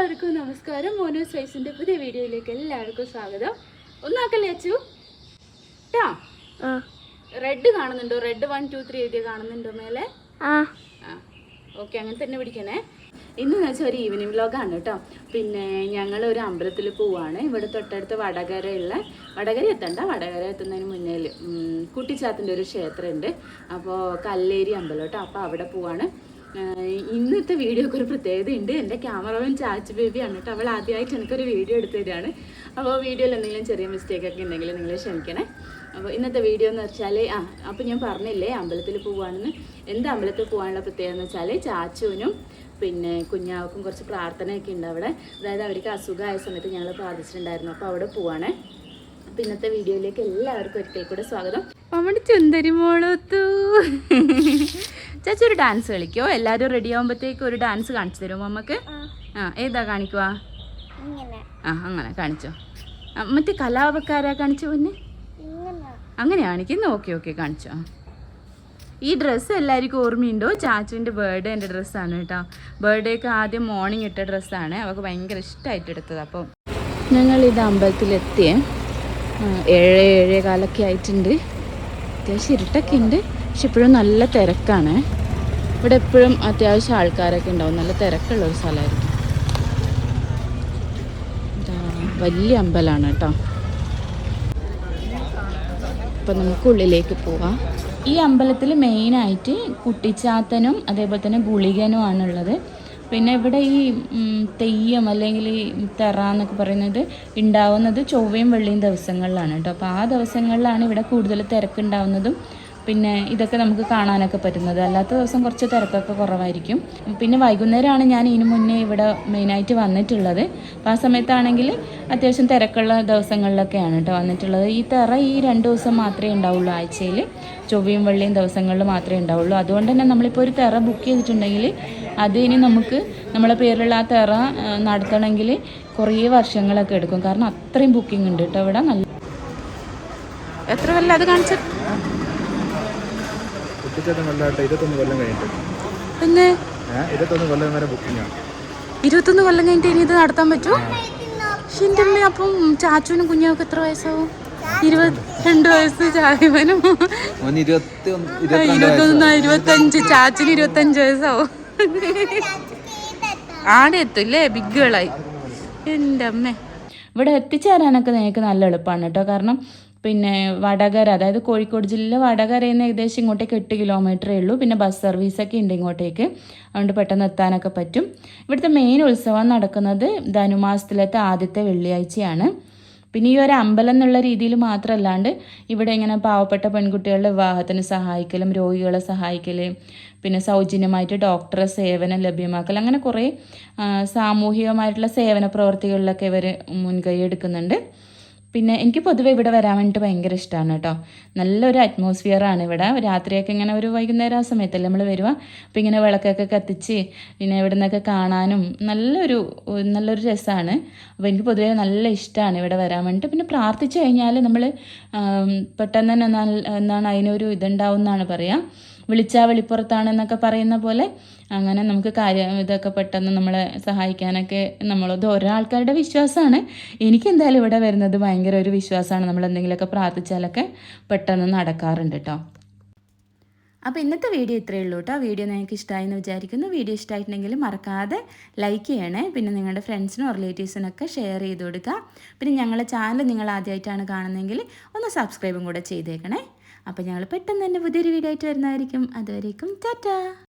എല്ലാവർക്കും നമസ്കാരം. മോനു സൈസിന്റെ പുതിയ വീഡിയോയിലേക്ക് എല്ലാവർക്കും സ്വാഗതം. ഒന്നാക്കല്ലേ അച്ചു ട്ടാ. റെഡ് കാണുന്നുണ്ടോ? റെഡ് 1 2 3 എഴുതിയ കാണുന്നുണ്ടോ മേലെ? ഓക്കെ, അങ്ങനെ തന്നെ പിടിക്കണേ. ഇന്ന് വെച്ചാൽ ഒരു ഈവനിങ് വ്ലോഗാണ് കേട്ടോ. പിന്നെ ഞങ്ങൾ ഒരു അമ്പലത്തിൽ പോവാണ്. ഇവിടെ തൊട്ടടുത്ത് വടകര എത്തുന്നതിന് മുന്നേ കുട്ടിച്ചാത്തിൻ്റെ ഒരു ക്ഷേത്രമുണ്ട്. അപ്പോൾ കല്ലേരി അമ്പലം കേട്ടോ. അപ്പോൾ അവിടെ പോവാണ്. ഇന്നത്തെ വീഡിയോക്ക് ഒരു പ്രത്യേകതയുണ്ട്. എൻ്റെ ക്യാമറമാൻ ചാച്ചു ബേബിയാണ് കേട്ടോ. അവൾ ആദ്യമായിട്ട് എനിക്കൊരു വീഡിയോ എടുത്തു തരികയാണ്. അപ്പോൾ വീഡിയോയിൽ എന്തെങ്കിലും ചെറിയ മിസ്റ്റേക്കൊക്കെ ഉണ്ടെങ്കിൽ നിങ്ങൾ ക്ഷമിക്കണേ. അപ്പോൾ ഇന്നത്തെ വീഡിയോ എന്ന് വെച്ചാൽ അപ്പോൾ ഞാൻ പറഞ്ഞില്ലേ അമ്പലത്തിൽ പോവുകയാണെന്ന്. എന്താ അമ്പലത്തിൽ പോകാനുള്ള പ്രത്യേകത എന്ന് വെച്ചാൽ ചാച്ചുവിനും പിന്നെ കുഞ്ഞാവക്കും കുറച്ച് പ്രാർത്ഥനയൊക്കെ ഉണ്ട് അവിടെ. അതായത് അവർക്ക് അസുഖമായ സമയത്ത് ഞങ്ങൾ പ്രാർത്ഥിച്ചിട്ടുണ്ടായിരുന്നു. അപ്പോൾ അവിടെ പോവാണ്. അപ്പോൾ ഇന്നത്തെ വീഡിയോയിലേക്ക് എല്ലാവർക്കും ഒരിക്കൽ കൂടെ സ്വാഗതം. നമ്മുടെ ചുന്ദരി മോളത്തു ചേച്ചി ഒരു ഡാൻസ് കളിക്കോ? എല്ലാവരും റെഡി ആകുമ്പോഴത്തേക്ക് ഒരു ഡാൻസ് കാണിച്ചു തരുമോ നമുക്ക്? ഏതാ കാണിക്കുക? അങ്ങനെ കാണിച്ചോ. മറ്റേ കലാപക്കാരാ കാണിച്ചോ? പിന്നെ അങ്ങനെ കാണിക്കുന്നു. ഓക്കെ കാണിച്ചോ. ഈ ഡ്രസ്സ് എല്ലാവർക്കും ഓർമ്മയുണ്ടോ? ചാച്ചുവിൻ്റെ ബർത്ത്ഡേൻ്റെ ഡ്രസ്സാണ് കേട്ടോ. ബർത്ത്ഡേക്ക് ആദ്യം മോർണിംഗ് ഇട്ട ഡ്രസ്സാണ്. അവൾക്ക് ഭയങ്കര ഇഷ്ടമായിട്ട് എടുത്തത്. അപ്പോൾ ഞങ്ങളിത് അമ്പലത്തിലെത്തിയേ 7-7:15 ആയിട്ടുണ്ട്. അത്യാവശ്യം ഇരുട്ടൊക്കെ ഉണ്ട്. പക്ഷെ ഇപ്പോഴും നല്ല തിരക്കാണ്. ഇവിടെ എപ്പോഴും അത്യാവശ്യം ആൾക്കാരൊക്കെ ഉണ്ടാവും. നല്ല തിരക്കുള്ളൊരു സ്ഥലമായിരിക്കും. വലിയ അമ്പലമാണ് കേട്ടോ. അപ്പം നമുക്ക് ഉള്ളിലേക്ക് പോവാം. ഈ അമ്പലത്തിൽ മെയിനായിട്ട് കുട്ടിച്ചാത്തനും അതേപോലെ തന്നെ ഗുളികനും ആണുള്ളത്. പിന്നെ ഇവിടെ ഈ തെയ്യം അല്ലെങ്കിൽ ഈ തെറ എന്നൊക്കെ പറയുന്നത് ഉണ്ടാവുന്നത് ചൊവ്വയും വെള്ളിയും ദിവസങ്ങളിലാണ് കേട്ടോ. അപ്പോൾ ആ ദിവസങ്ങളിലാണ് ഇവിടെ കൂടുതൽ തിരക്കുണ്ടാവുന്നതും പിന്നെ ഇതൊക്കെ നമുക്ക് കാണാനൊക്കെ പറ്റുന്നത്. അല്ലാത്ത ദിവസം കുറച്ച് തിരക്കൊക്കെ കുറവായിരിക്കും. പിന്നെ വൈകുന്നേരമാണ് ഞാൻ ഇതിനു മുന്നേ ഇവിടെ മെയിനായിട്ട് വന്നിട്ടുള്ളത്. അപ്പോൾ ആ സമയത്താണെങ്കിൽ അത്യാവശ്യം തിരക്കുള്ള ദിവസങ്ങളിലൊക്കെയാണ് കേട്ടോ വന്നിട്ടുള്ളത്. ഈ തെറ ഈ 2 ദിവസം മാത്രമേ ഉണ്ടാവുള്ളൂ ആഴ്ചയിൽ. ചൊവ്വയും വെള്ളിയും ദിവസങ്ങളിൽ മാത്രമേ ഉണ്ടാവുള്ളൂ. അതുകൊണ്ട് തന്നെ നമ്മളിപ്പോൾ ഒരു തെറ ബുക്ക് ചെയ്തിട്ടുണ്ടെങ്കിൽ അതിന് നമുക്ക് നമ്മളെ പേരിലുള്ള ആ തെറ നടത്തണമെങ്കിൽ കുറേ വർഷങ്ങളൊക്കെ എടുക്കും. കാരണം അത്രയും ബുക്കിംഗ് ഉണ്ട് കേട്ടോ ഇവിടെ. നല്ല എത്ര കൊല്ലം അത് കാണിച്ചു? പിന്നെ 21 കൊല്ലം കഴിഞ്ഞിട്ട് ഇനി ഇത് നടത്താൻ പറ്റുമോ? എൻ്റെ അമ്മ. അപ്പം ചാച്ചുവിനും കുഞ്ഞാവൊക്കെ എത്ര വയസ്സാവും? 22 വയസ്സ്. ചായവനും 25. ചാച്ചിന് 25 വയസ്സാവും. ആടെ എത്തും ബിഗ് ഗേളായി. എൻ്റെ അമ്മ. ഇവിടെ എത്തിച്ചേരാനൊക്കെ നിങ്ങൾക്ക് നല്ല എളുപ്പമാണ് കേട്ടോ. കാരണം പിന്നെ വടകര, അതായത് കോഴിക്കോട് ജില്ല വടകരയിൽ നിന്ന് ഏകദേശം ഇങ്ങോട്ടേക്ക് 8 കിലോമീറ്ററേ ഉള്ളൂ. പിന്നെ ബസ് സർവീസൊക്കെ ഉണ്ട് ഇങ്ങോട്ടേക്ക്. അതുകൊണ്ട് പെട്ടെന്ന് എത്താനൊക്കെ പറ്റും. ഇവിടുത്തെ മെയിൻ ഉത്സവം നടക്കുന്നത് ധനുമാസത്തിലത്തെ ആദ്യത്തെ വെള്ളിയാഴ്ചയാണ്. പിന്നെ ഈ ഒരു അമ്പലം എന്നുള്ള രീതിയിൽ മാത്രമല്ലാണ്ട് ഇവിടെ ഇങ്ങനെ പാവപ്പെട്ട പെൺകുട്ടികളുടെ വിവാഹത്തിന് സഹായിക്കലും രോഗികളെ സഹായിക്കൽ, പിന്നെ സൗജന്യമായിട്ട് ഡോക്ടറെ സേവനം ലഭ്യമാക്കൽ, അങ്ങനെ കുറേ സാമൂഹികമായിട്ടുള്ള സേവന പ്രവർത്തികളിലൊക്കെ ഇവർ മുൻകൈ എടുക്കുന്നുണ്ട്. പിന്നെ എനിക്ക് പൊതുവെ ഇവിടെ വരാൻ വേണ്ടിയിട്ട് ഭയങ്കര ഇഷ്ടമാണ് കേട്ടോ. നല്ലൊരു അറ്റ്മോസ്ഫിയറാണ് ഇവിടെ. രാത്രിയൊക്കെ ഇങ്ങനെ ഒരു വൈകുന്നേരം ആ സമയത്തല്ലേ നമ്മൾ വരുക. അപ്പോൾ ഇങ്ങനെ വിളക്കൊക്കെ കത്തിച്ച് പിന്നെ ഇവിടെ നിന്നൊക്കെ കാണാനും നല്ലൊരു രസമാണ്. അപ്പോൾ എനിക്ക് പൊതുവേ നല്ല ഇഷ്ടമാണ് ഇവിടെ വരാൻ വേണ്ടിയിട്ട്. പിന്നെ പ്രാർത്ഥിച്ചു കഴിഞ്ഞാൽ നമ്മൾ പെട്ടെന്ന് തന്നെ എന്താണ് അതിനൊരു ഇതുണ്ടാവും എന്നാണ് പറയുക. വിളിച്ചാൽ വെളിപ്പുറത്താണെന്നൊക്കെ പറയുന്ന പോലെ അങ്ങനെ നമുക്ക് ഇതൊക്കെ പെട്ടെന്ന് നമ്മളെ സഹായിക്കാനൊക്കെ നമ്മളത് ഓരോ ആൾക്കാരുടെ വിശ്വാസമാണ്. എനിക്കെന്തായാലും ഇവിടെ വരുന്നത് ഭയങ്കര ഒരു വിശ്വാസമാണ്. നമ്മൾ എന്തെങ്കിലുമൊക്കെ പ്രാർത്ഥിച്ചാലൊക്കെ പെട്ടെന്ന് നടക്കാറുണ്ട് കേട്ടോ. അപ്പോൾ ഇന്നത്തെ വീഡിയോ ഇത്രയേ ഉള്ളൂ കേട്ടോ. വീഡിയോ നിങ്ങൾക്ക് ഇഷ്ടമായെന്ന് വിചാരിക്കുന്നു. വീഡിയോ ഇഷ്ടമായിട്ടുണ്ടെങ്കിൽ മറക്കാതെ ലൈക്ക് ചെയ്യണേ. പിന്നെ നിങ്ങളുടെ ഫ്രണ്ട്സിനും റിലേറ്റീവ്സിനൊക്കെ ഷെയർ ചെയ്ത് കൊടുക്കുക. പിന്നെ ഞങ്ങളുടെ ചാനൽ നിങ്ങൾ ആദ്യമായിട്ടാണ് കാണുന്നതെങ്കിൽ ഒന്ന് സബ്സ്ക്രൈബും കൂടെ ചെയ്തേക്കണേ. അപ്പോൾ ഞങ്ങൾ പെട്ടെന്ന് തന്നെ പുതിയൊരു വീഡിയോ ആയിട്ട് വരുന്നതായിരിക്കും. അതുവരേക്കും ടാറ്റാ.